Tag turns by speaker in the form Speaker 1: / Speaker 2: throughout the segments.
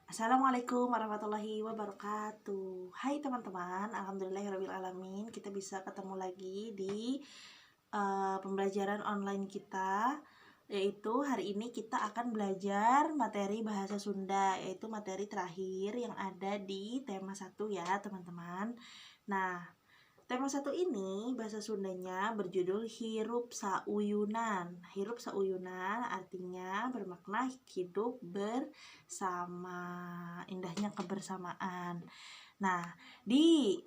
Speaker 1: Assalamualaikum warahmatullahi wabarakatuh. Hai teman-teman, alhamdulillahirrahmanirrahim. Kita bisa ketemu lagi di pembelajaran online kita, yaitu hari ini kita akan belajar materi bahasa Sunda, yaitu materi terakhir yang ada di tema 1 ya teman-teman. Nah, tema 1 ini bahasa Sundanya berjudul Hirup Sauyunan. Hirup Sauyunan artinya bermakna hidup bersama, indahnya kebersamaan. Nah, di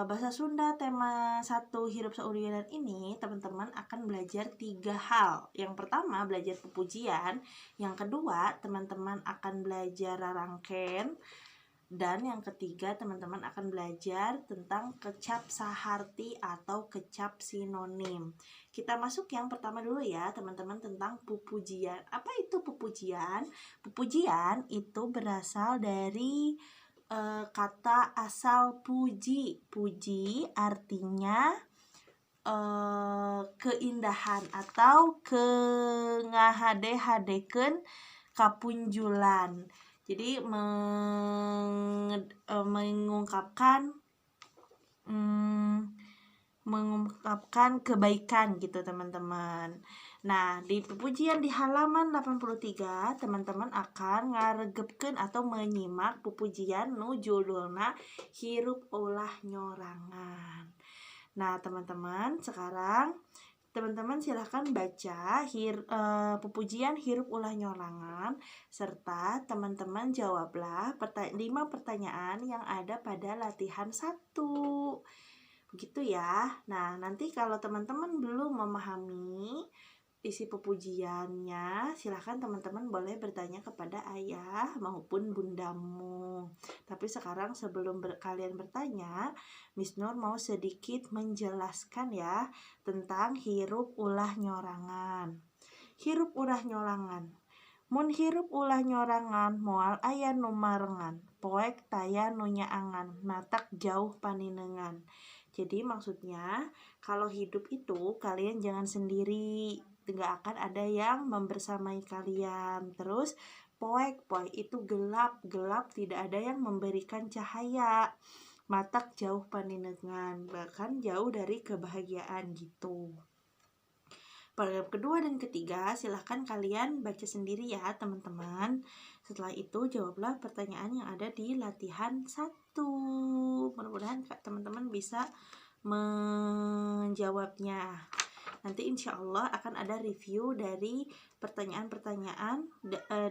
Speaker 1: bahasa Sunda tema 1 Hirup Sauyunan ini teman-teman akan belajar 3 hal. Yang pertama belajar pepujian, yang kedua teman-teman akan belajar rarangken, dan yang ketiga teman-teman akan belajar tentang kecap saharti atau kecap sinonim. Kita masuk yang pertama dulu ya teman-teman, tentang pupujian. Apa itu pupujian? Pupujian itu berasal dari kata asal puji. Puji artinya keindahan atau ngahade-hadekeun kapunjulan. Jadi mengungkapkan kebaikan gitu teman-teman. Nah, di pupujian di halaman 83 teman-teman akan ngaregepkeun atau menyimak pupujian nu judulna Hirup Ulah Nyorangan. Nah, teman-teman, sekarang teman-teman silahkan baca pupujian Hirup Ulah Nyorangan, serta teman-teman jawablah 5 pertanyaan yang ada pada latihan 1. Begitu ya. Nah, nanti kalau teman-teman belum memahami isi pupujiannya, silahkan teman-teman boleh bertanya kepada ayah maupun bundamu. Tapi sekarang sebelum kalian bertanya, Miss Nur mau sedikit menjelaskan ya tentang hirup ulah nyorangan. Hirup ulah nyorangan. Mun hirup ulah nyorangan moal aya nu marengan, poek taya nu nyaangan, natak jauh paninengan. Jadi maksudnya kalau hidup itu kalian jangan sendiri, nggak akan ada yang membersamai kalian. Terus poek itu gelap tidak ada yang memberikan cahaya. Matak jauh paninengan, bahkan jauh dari kebahagiaan gitu. Paragraf kedua dan ketiga silahkan kalian baca sendiri ya teman-teman. Setelah itu jawablah pertanyaan yang ada di latihan 1. Mudah-mudahan teman-teman bisa menjawabnya. Nanti insya Allah akan ada review dari pertanyaan-pertanyaan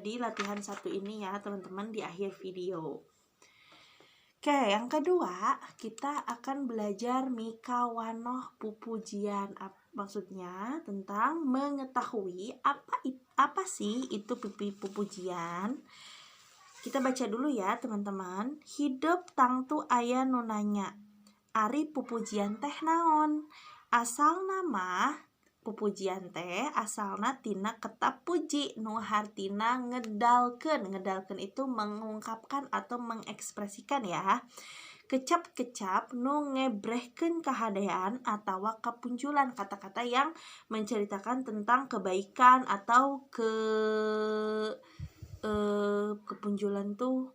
Speaker 1: di latihan 1 ini ya teman-teman di akhir video. Oke, yang kedua kita akan belajar mikawanoh pupujian. Maksudnya tentang mengetahui apa sih itu pupujian. Kita baca dulu ya teman-teman. Hidup tangtu aya nu nanya, ari pupujian teh naon? Asal nama pupujian teh asalna tina kata puji nu hartina ngedalkeun. Ngedalkeun itu mengungkapkan atau mengekspresikan ya. Kecap-kecap nu ngebrehkeun kahadean atawa kapunjulan, kata-kata yang menceritakan tentang kebaikan atau kepunjulan tuh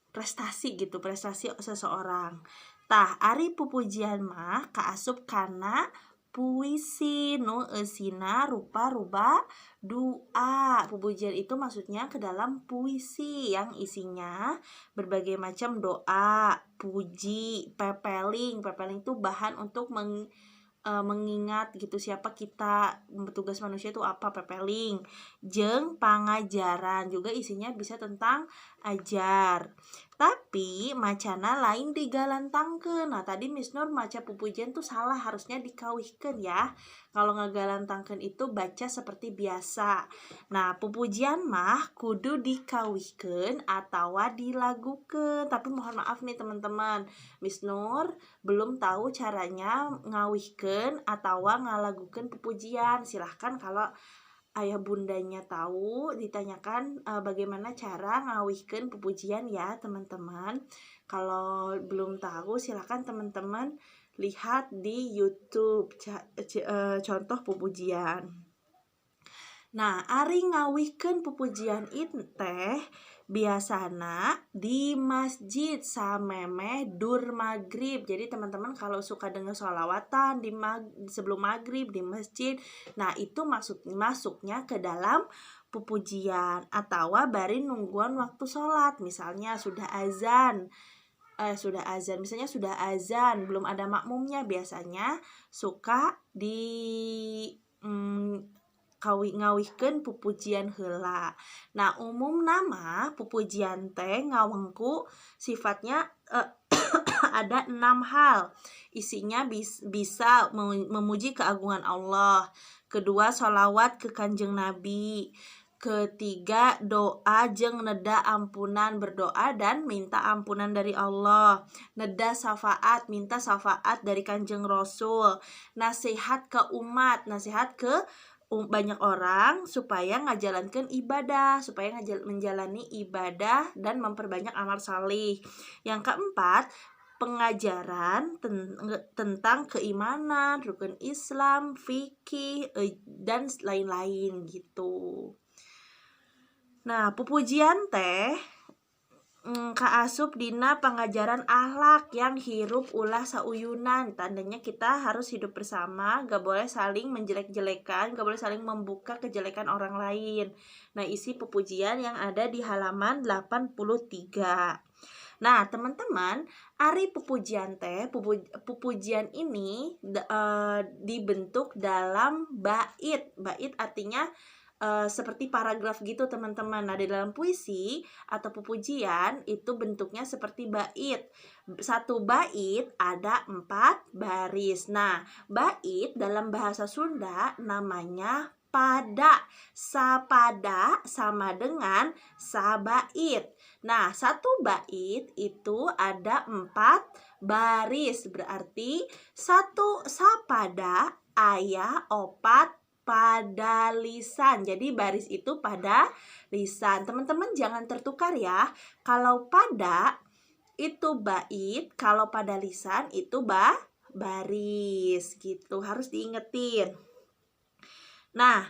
Speaker 1: prestasi gitu, prestasi seseorang. Tah ari pupujian mah kaasup kana puisi nu eusina rupa-rupa doa. Pupujian itu maksudnya ke dalam puisi yang isinya berbagai macam doa, puji, pepeling. Pepeling itu bahan untuk mengingat gitu siapa kita, tugas manusia itu apa, pepeling. Jeung pangajaran juga isinya bisa tentang ajar. Tapi macana lain digalantangkeun. Nah, tadi Miss Nur maca pupujian tuh salah, harusnya dikawihkeun ya. Kalau ngagalantangkeun itu baca seperti biasa. Nah, pupujian mah kudu dikawihkeun atawa dilagukeun. Tapi mohon maaf nih teman-teman, Miss Nur belum tahu caranya ngawihkeun atawa ngalagukeun pupujian. Silahkan kalau ayah bundanya tahu, ditanyakan bagaimana cara ngawihkeun pupujian ya teman-teman. Kalau belum tahu silahkan teman-teman lihat di YouTube contoh pupujian. Nah, ari ngawihkeun pupujian teh biasana di masjid samemeh dur maghrib. Jadi teman-teman kalau suka dengar sholawatan sebelum maghrib di masjid, nah itu masuknya ke dalam pupujian atau bari nungguan waktu sholat. Misalnya misalnya sudah azan belum ada makmumnya, biasanya suka di ngawihkeun pupujian heula. Nah, umum nama pupujian teh ngawengku sifatnya ada 6 hal. Isinya bisa memuji keagungan Allah. Kedua, sholawat ke Kanjeng Nabi. Ketiga, doa jeung neda ampunan, berdoa dan minta ampunan dari Allah. Neda syafaat, minta syafaat dari Kanjeng Rasul. Nasihat ke umat, nasihat ke banyak orang supaya ngajalankan ibadah, supaya menjalani ibadah dan memperbanyak amal salih. Yang keempat, pengajaran tentang keimanan, rukun Islam, fikih, dan lain-lain gitu. Nah, pupujian teh kaasup dina pengajaran akhlak yang hirup ulah sauyunan. Tandanya kita harus hidup bersama, gak boleh saling menjelek-jelekan, gak boleh saling membuka kejelekan orang lain. Nah, isi pupujian yang ada di halaman 83. Nah, teman-teman, ari pupujian teh, pupujian ini dibentuk dalam bait. Bait artinya seperti paragraf gitu teman-teman. Nah, di dalam puisi atau pupujian itu bentuknya seperti bait. Satu bait ada 4 baris. Nah, bait dalam bahasa Sunda namanya pada. Sapada sama dengan sabait. Nah, satu bait itu ada 4 baris. Berarti satu sapada aya 4 pada lisan. Jadi baris itu pada lisan. Teman-teman jangan tertukar ya. Kalau pada itu bait, kalau pada lisan itu baris gitu. Harus diingetin. Nah,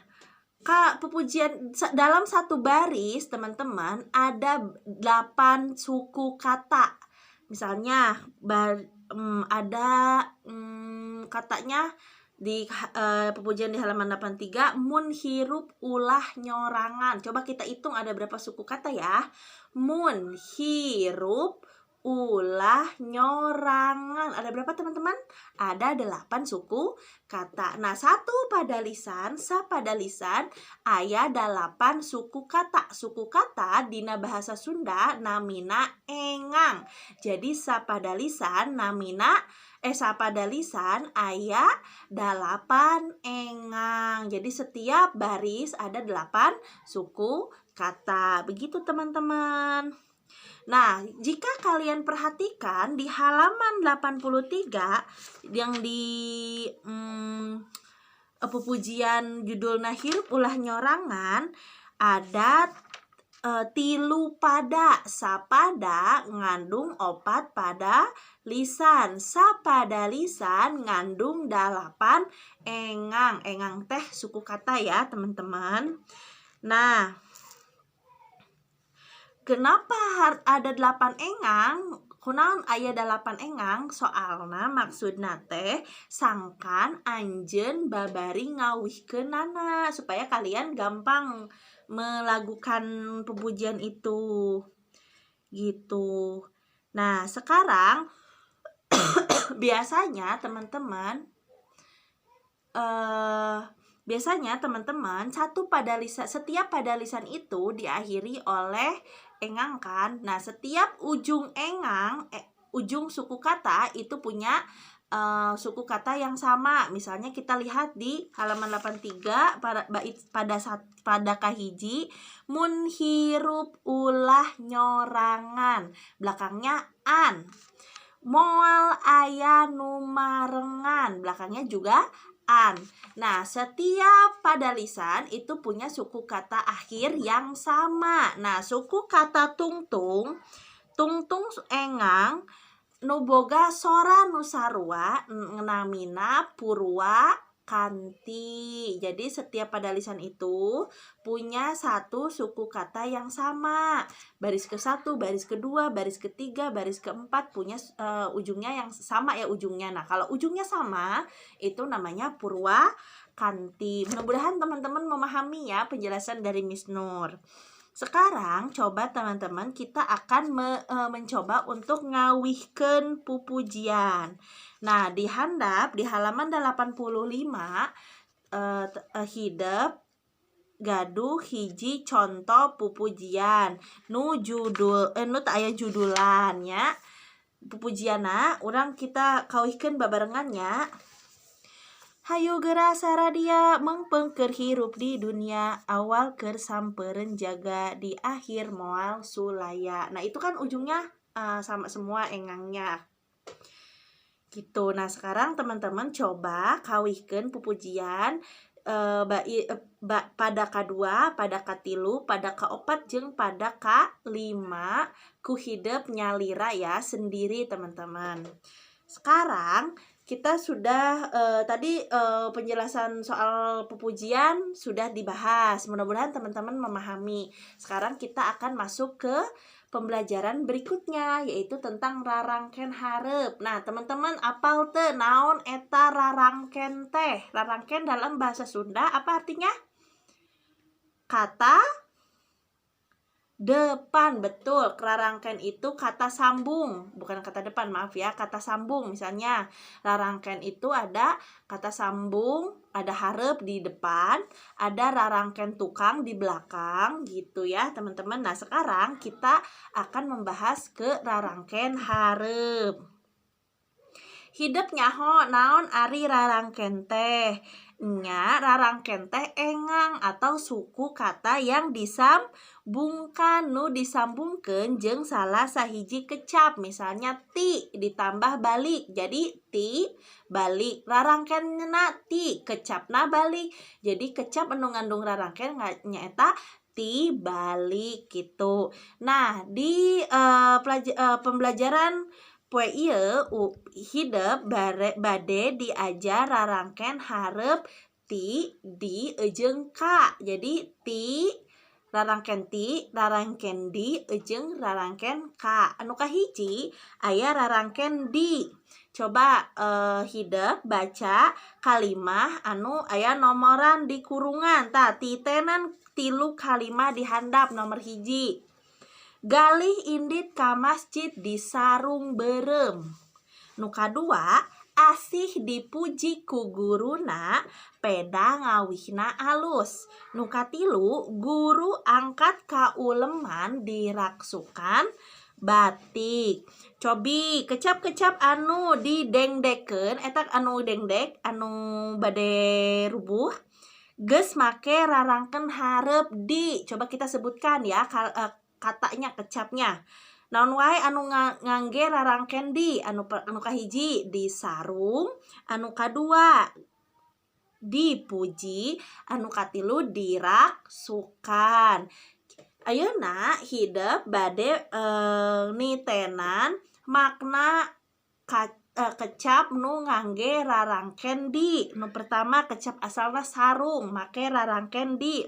Speaker 1: pupujian dalam satu baris teman-teman ada 8 suku kata. Misalnya ada katanya di pupujian di halaman 83, mun hirup ulah nyorangan. Coba kita hitung ada berapa suku kata ya. Mun hirup ulah nyorangan. Ada berapa teman-teman? Ada 8 suku kata. Nah, satu pada lisan, sapada lisan aya 8 suku kata. Suku kata dina bahasa Sunda namina engang. Jadi sapada lisan namina sapada lisan aya 8 engang. Jadi setiap baris ada 8 suku kata. Begitu teman-teman. Nah, jika kalian perhatikan di halaman 83 yang di pupujian judulna hirup ulah nyorangan, ada tilu pada. Sapada ngandung 4 pada lisan. Sapada lisan ngandung 8 engang. Engang teh suku kata ya teman-teman. Nah, kenapa ada 8 engang? Kunaon aya 8 engang? Soalna maksudna teh sangkan anjeun babari ngawihkeunana supaya kalian gampang melakukan pupujian itu gitu. Nah, sekarang biasanya teman-teman setiap pada lisan itu diakhiri oleh engang kan. Nah, setiap ujung engang ujung suku kata itu punya suku kata yang sama. Misalnya kita lihat di halaman 83 pada kahiji, mun hirup ulah nyorangan, belakangnya an. Moal aya nu marengan, belakangnya juga an. Nah, setiap pada lisan itu punya suku kata akhir yang sama. Nah, suku kata tungtung engang nu boga sora nu sarua namina purwa kanti. Jadi setiap pada lisan itu punya satu suku kata yang sama. Baris ke-1, baris kedua, baris ketiga, baris keempat punya ujungnya yang sama ya ujungnya. Nah, kalau ujungnya sama itu namanya purwa kanti. Mudah-mudahan teman-teman memahami ya penjelasan dari Miss Nur. Sekarang coba teman-teman kita akan mencoba untuk ngawihkeun pupujian. Nah, di handap di halaman 85 hideep gaduh hiji contoh pupujian nu judul nu teu aya judulannya. Pupujianna urang kita kawihkeun babarengannya. Hayu geura saradia mengpeung keur hirup di dunia, awal keur sampeureun jaga, di akhir moal sulaya. Nah, itu kan ujungnya sama semua engangnya. Gitu. Nah, sekarang teman-teman coba kawihkeun pupujian pada kadua, pada katilu, pada kaopat jeung pada kalima ku hideep nyalira ya sendiri teman-teman. Sekarang kita sudah tadi penjelasan soal pupujian sudah dibahas. Mudah-mudahan teman-teman memahami. Sekarang kita akan masuk ke pembelajaran berikutnya, yaitu tentang rarangken hareup. Nah, teman-teman apal teu naon eta rarangken teh? Rarangken dalam bahasa Sunda apa artinya? Kata depan, betul. Rarangken itu kata sambung, bukan kata depan, maaf ya, kata sambung. Misalnya, rarangken itu ada kata sambung, ada hareup di depan, ada rarangken tukang di belakang, gitu ya, teman-teman. Nah, sekarang kita akan membahas ke rarangken hareup. Hideep nyaho naon ari rarangken teh? Nya rarangken teh engang atau suku kata yang disambungkan, nu disambungkeun jeung salah sahiji kecap. Misalnya ti ditambah balik jadi ti balik. Rarangkenna ti, kecapna balik. Jadi kecap anu ngandung rarangken nyaeta ti balik gitu. Nah, di pembelajaran poe ieu hideep bade diajar rarangken hareup ti, di, jeung ka. Jadi ti rarangken ti, rarangken di, jeung rarangken ka. Anu kahiji aya rarangken di. Coba hideep baca kalimah anu aya nomoran di kurungan. Tah titenan 3 kalimah di handap nomor hiji. Galih indit ka masjid di sarung beureum. Nu kadua, asih dipuji ku guruna, peda ngawihna alus. Nu katilu, guru angkat ka uleman diraksukan batik. Cobi kecap-kecap anu didengdekeun, eta anu dengdek, anu bade rubuh, geus make rarangken hareup di. Coba kita sebutkan ya katanya, kecapnya. Naon wae anu ngangge rarangken di? Anu kahiji di sarung, anu kadua dipuji, anu katilu diraksukan. Ayeuna hideep bade nitenan makna kecap nu ngangge rarangken di. Nu pertama kecap asalna sarung, make rarangken di.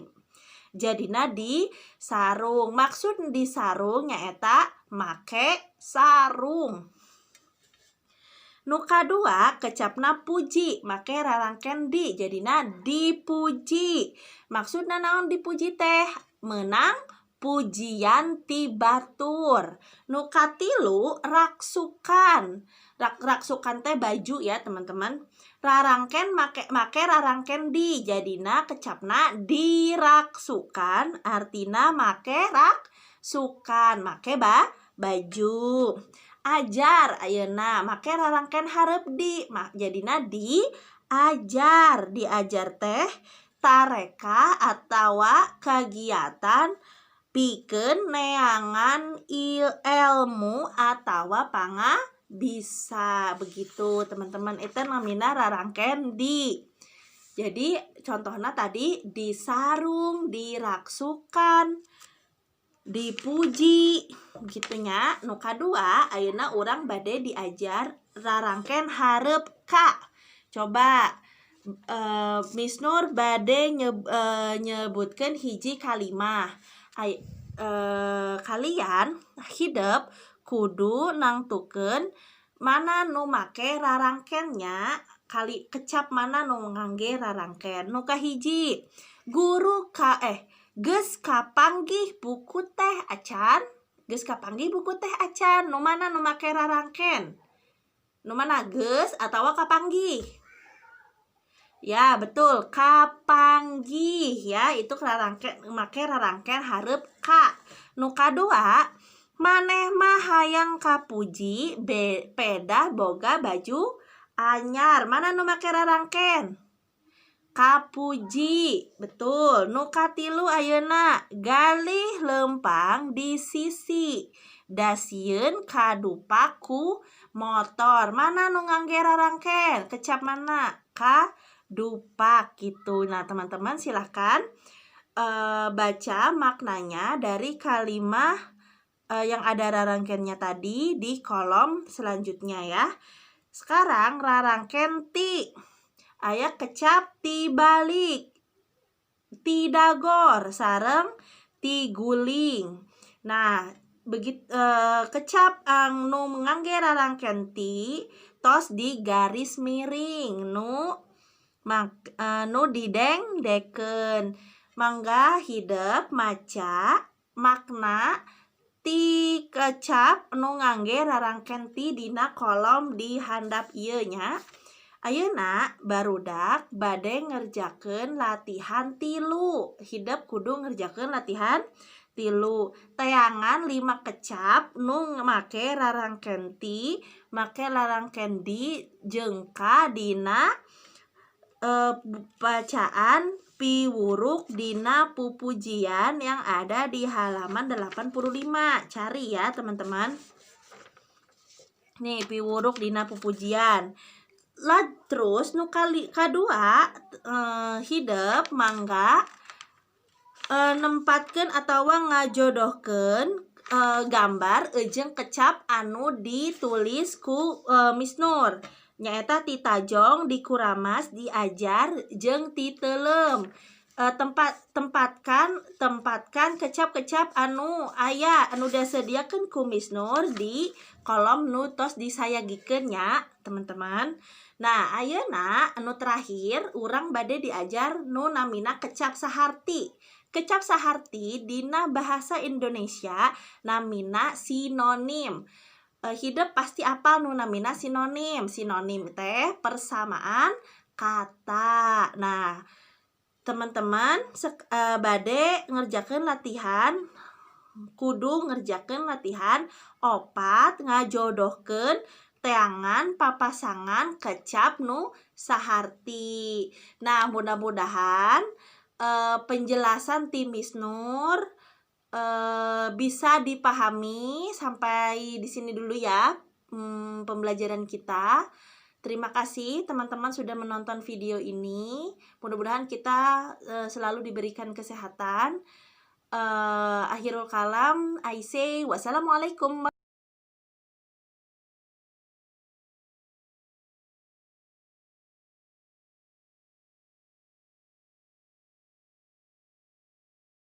Speaker 1: Jadina di sarung. Maksud di sarung nyaeta make sarung. Nu kadua kecapna puji, make rarangken di, jadina dipuji. Maksudna naon dipuji teh? Menang pujian ti batur. Nu katilu raksukan. Raksukan teh baju ya teman-teman. Rarangken make rarangken di, jadina kecapna diraksukan, artina make raksukan, make baju. Ajar ayeuna make rarangken hareup di, jadina diajar. Diajar teh tareka atawa kagiatan pikeun neangan ilmu atawa bisa, begitu teman-teman. Itu namina rarangken di. Jadi contohnya tadi di sarung, diraksukan, dipuji, begitunya. Nu kadua ayeuna urang bade diajar rarangken hareup ka. Coba Miss Nur bade nyebutkan hiji kalimah. Kalian hidup kudu nangtukeun mana nu make rarangkennya, kali kecap mana nu ngangge rarangken. Nu kahiji, geus kapanggih buku teh acan. Geus kapanggih buku teh acan. Nu mana nu make rarangken? Nu mana, geus atawa kapanggih? Ya, betul, kapanggih ya, itu rarangken, make rarangken hareup ka. Nu kadua, maneh mah hayang kapuji peda boga baju anyar. Mana nu make rarangken? Kapuji, betul. Nu katilu ayeuna, galih lempang di sisi, dasieun kadupak ku motor. Mana nu ngangge rarangken? Kecap mana? Kadupak gitu. Nah, teman-teman silahkan baca maknanya dari kalimah yang ada rarangkennya tadi di kolom selanjutnya ya. Sekarang rarangken ti. Aya kecap ti balik, ti dagor, sareng ti guling. Nah, kecap nu ngangge rarangken ti tos di garis miring nu didengdeken. Mangga hideuk maca makna ti kecap nu ngangge rarangken ti dina kolom di handap ieu nya. Ayeuna barudak bade ngerjakeun latihan 3. Hideuk kudu ngerjakeun latihan 3. Tayangan 5 kecap nu make rarangken ti, make rarangken di jeung ka dina bacaan piwuruk dina pupujian yang ada di halaman 85. Cari ya, teman-teman. Nih, piwuruk dina pupujian. Terus nu kadua, hideuk mangga nempatkeun atawa ngajodohkeun gambar jeung kecap anu ditulis ku Miss Nur. Nyaeta ti tajong, di kuramas, diajar jeung ti teuleum. Tempatkan kecap-kecap anu aya anu disediakeun ku Miss Nur di kolom nu tos disayagikeun nya, teman-teman. Nah, ayeuna anu terakhir urang bade diajar nu namina kecap saharti. Kecap saharti dina bahasa Indonesia namina sinonim. Hideuk pasti apal nu namina sinonim. Sinonim teh persamaan kata. Nah, teman-teman bade ngerjakeun latihan, kudu ngerjakeun latihan 4 ngajodohkeun teangan papasangan kecap nu saharti. Nah, mudah-mudahan penjelasan tim Miss Nur bisa dipahami. Sampai di sini dulu ya pembelajaran kita. Terima kasih teman-teman sudah menonton video ini. Mudah-mudahan kita selalu diberikan kesehatan. Akhirul kalam, I say wassalamualaikum.